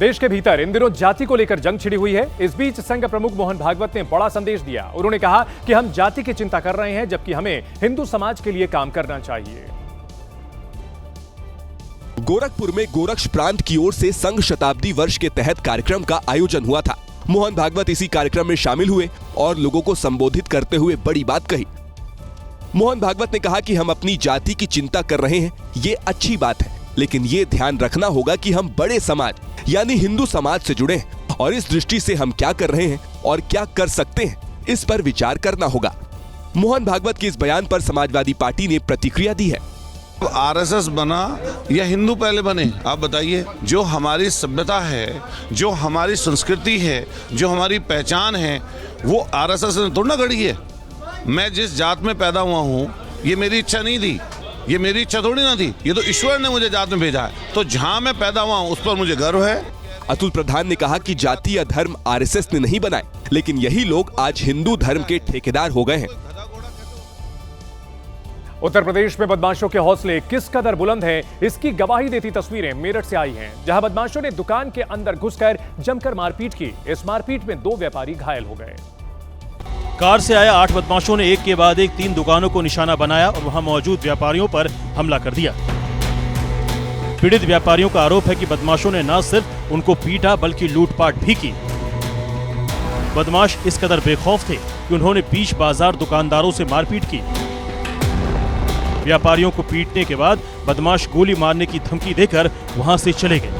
देश के भीतर इन दिनों जाति को लेकर जंग छिड़ी हुई है। इस बीच संघ प्रमुख मोहन भागवत ने बड़ा संदेश दिया। उन्होंने कहा कि हम जाति की चिंता कर रहे हैं, जबकि हमें हिंदू समाज के लिए काम करना चाहिए। गोरखपुर में गोरक्ष प्रांत की ओर से संघ शताब्दी वर्ष के तहत कार्यक्रम का आयोजन हुआ था। मोहन भागवत इसी कार्यक्रम में शामिल हुए और लोगों को संबोधित करते हुए बड़ी बात कही। मोहन भागवत ने कहा कि हम अपनी जाति की चिंता कर रहे हैं, ये अच्छी बात है, लेकिन ये ध्यान रखना होगा कि हम बड़े समाज यानी हिंदू समाज से जुड़े हैं और इस दृष्टि से हम क्या कर रहे हैं और क्या कर सकते हैं, इस पर विचार करना होगा। मोहन भागवत के इस बयान पर समाजवादी पार्टी ने प्रतिक्रिया दी है। आरएसएस बना या हिंदू पहले बने, आप बताइए। जो हमारी सभ्यता है, जो हमारी संस्कृति है, जो हमारी पहचान है, वो आरएसएस ने थोड़ा ना गढ़ी है। मैं जिस जात में पैदा हुआ हूँ, ये मेरी इच्छा नहीं थी, ये मेरी इच्छा थोड़ी ना थी, ये तो ईश्वर ने मुझे जात में भेजा है। तो जहाँ मैं पैदा हुआ हूँ उस पर मुझे गर्व है। अतुल प्रधान ने कहा कि जाति या धर्म आरएसएस ने नहीं बनाए, लेकिन यही लोग आज हिंदू धर्म के ठेकेदार हो गए हैं। उत्तर प्रदेश में बदमाशों के हौसले किस कदर बुलंद हैं, इसकी गवाही देती तस्वीरें मेरठ से आई हैं, जहां बदमाशों ने दुकान के अंदर घुसकर जमकर मारपीट की। इस मारपीट में 2 व्यापारी घायल हो गए। कार से आया 8 बदमाशों ने एक के बाद एक 3 दुकानों को निशाना बनाया और वहां मौजूद व्यापारियों पर हमला कर दिया। पीड़ित व्यापारियों का आरोप है कि बदमाशों ने न सिर्फ उनको पीटा बल्कि लूटपाट भी की। बदमाश इस कदर बेखौफ थे कि उन्होंने बीच बाजार दुकानदारों से मारपीट की। व्यापारियों को पीटने के बाद बदमाश गोली मारने की धमकी देकर वहां से चले गए।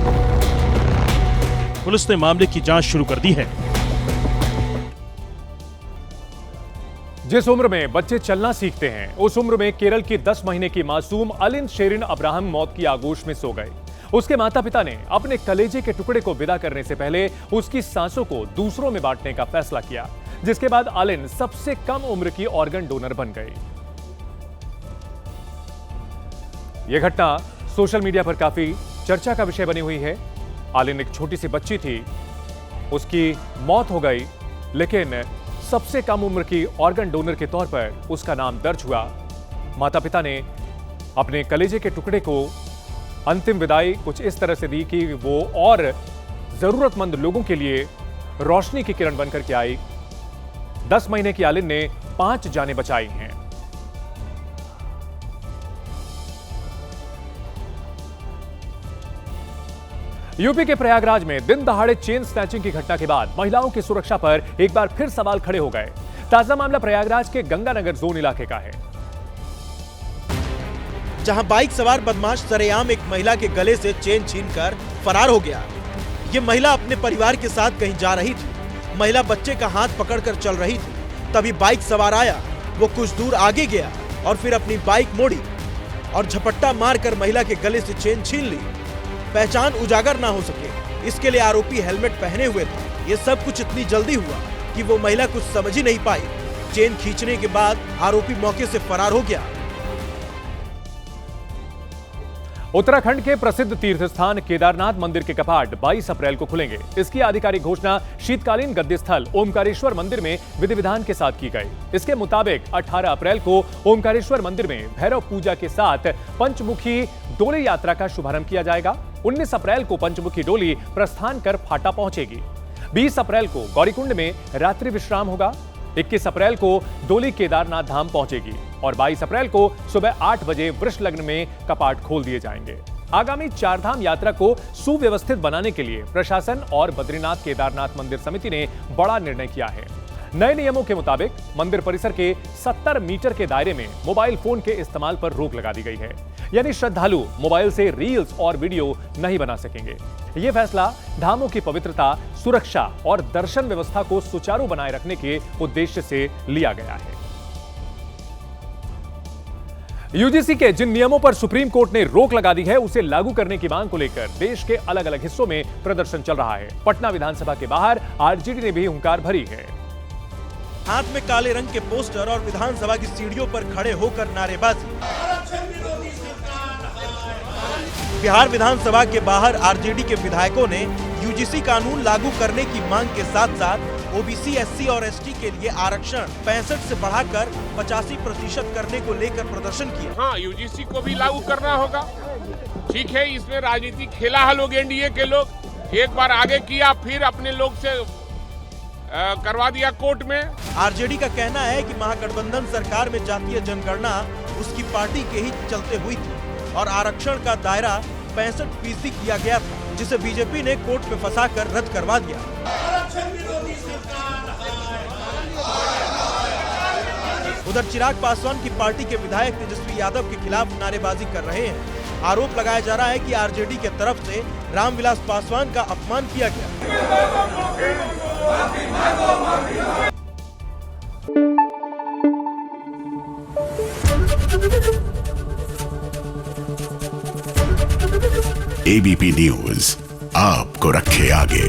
पुलिस ने मामले की जांच शुरू कर दी है। जिस उम्र में बच्चे चलना सीखते हैं, उस उम्र में केरल की 10 महीने की मासूम अलिन शेरिन अब्राहम मौत की आगोश में सो गए। उसके माता पिता ने अपने कलेजे के टुकड़े को विदा करने से पहले उसकी सांसों को दूसरों में बांटने का फैसला किया, जिसके बाद अलिन सबसे कम उम्र की ऑर्गन डोनर बन गई। यह घटना सोशल मीडिया पर काफी चर्चा का विषय बनी हुई है। अलिन एक छोटी सी बच्ची थी, उसकी मौत हो गई, लेकिन सबसे कम उम्र की ऑर्गन डोनर के तौर पर उसका नाम दर्ज हुआ। माता पिता ने अपने कलेजे के टुकड़े को अंतिम विदाई कुछ इस तरह से दी कि वो और जरूरतमंद लोगों के लिए रोशनी की किरण बनकर के आई। 10 महीने की अलिन ने 5 जानें बचाई हैं। यूपी के प्रयागराज में दिन दहाड़े चेन स्नैचिंग की घटना के बाद महिलाओं की सुरक्षा पर एक बार फिर सवाल खड़े हो गए। ताजा मामला प्रयागराज के गंगानगर जोन इलाके का है, जहां बाइक सवार बदमाश सरेआम एक महिला के गले से चेन छीनकर फरार हो गया। ये महिला अपने परिवार के साथ कहीं जा रही थी। महिला बच्चे का हाथ पकड़कर चल रही थी, तभी बाइक सवार आया। वो कुछ दूर आगे गया और फिर अपनी बाइक मोड़ी और झपट्टा मारकर महिला के गले से चेन छीन ली। पहचान उजागर ना हो सके, इसके लिए आरोपी हेलमेट पहने हुए था। ये सब कुछ इतनी जल्दी हुआ कि वो महिला कुछ समझ ही नहीं पाई। चेन खींचने के बाद आरोपी मौके से फरार हो गया। उत्तराखंड के प्रसिद्ध तीर्थ स्थान केदारनाथ मंदिर के कपाट 22 अप्रैल को खुलेंगे। इसकी आधिकारिक घोषणा शीतकालीन गद्दी स्थल ओमकारेश्वर मंदिर में विधि विधान के साथ की गई। इसके मुताबिक 18 अप्रैल को ओमकारेश्वर मंदिर में भैरव पूजा के साथ पंचमुखी डोली यात्रा का शुभारंभ किया जाएगा। 19 अप्रैल को पंचमुखी डोली प्रस्थान कर फाटा पहुंचेगी। 20 अप्रैल को गौरीकुंड में रात्रि विश्राम होगा। 21 अप्रैल को डोली केदारनाथ धाम पहुंचेगी और 22 अप्रैल को सुबह 8 बजे वृष लग्न में कपाट खोल दिए जाएंगे। आगामी 4 धाम यात्रा को सुव्यवस्थित बनाने के लिए प्रशासन और बद्रीनाथ केदारनाथ मंदिर समिति ने बड़ा निर्णय किया है। नए नियमों के मुताबिक मंदिर परिसर के 70 मीटर के दायरे में मोबाइल फोन के इस्तेमाल पर रोक लगा दी गई है, यानी श्रद्धालु मोबाइल से रील्स और वीडियो नहीं बना सकेंगे। यह फैसला धामों की पवित्रता, सुरक्षा और दर्शन व्यवस्था को सुचारू बनाए रखने के उद्देश्य से लिया गया है। यूजीसी के जिन नियमों पर सुप्रीम कोर्ट ने रोक लगा दी है, उसे लागू करने की मांग को लेकर देश के अलग अलग हिस्सों में प्रदर्शन चल रहा है। पटना विधानसभा के बाहर आरजेडी ने भी हुंकार भरी है। हाथ में काले रंग के पोस्टर और विधानसभा की सीढ़ियों पर खड़े होकर नारेबाजी। बिहार विधानसभा के बाहर आरजेडी के विधायकों ने यूजीसी कानून लागू करने की मांग के साथ साथ ओबीसी, एससी और एसटी के लिए आरक्षण 65 से बढ़ाकर 85% करने को लेकर प्रदर्शन किया। हाँ, यूजीसी को भी लागू करना होगा। ठीक है, इसमें राजनीति खेला है लोग, एनडीए के लोग, एक बार आगे किया, फिर अपने लोग से करवा दिया कोर्ट में। आरजेडी का कहना है कि महागठबंधन सरकार में जातीय जनगणना उसकी पार्टी के ही चलते हुई थी और आरक्षण का दायरा 65% किया गया था, जिसे बीजेपी ने कोर्ट में फंसाकर रद्द करवा दिया। उधर चिराग पासवान की पार्टी के विधायक तेजस्वी यादव के खिलाफ नारेबाजी कर रहे हैं। आरोप लगाया जा रहा है कि आरजेडी के तरफ से रामविलास पासवान का अपमान किया गया। एबीपी न्यूज आपको रखे आगे।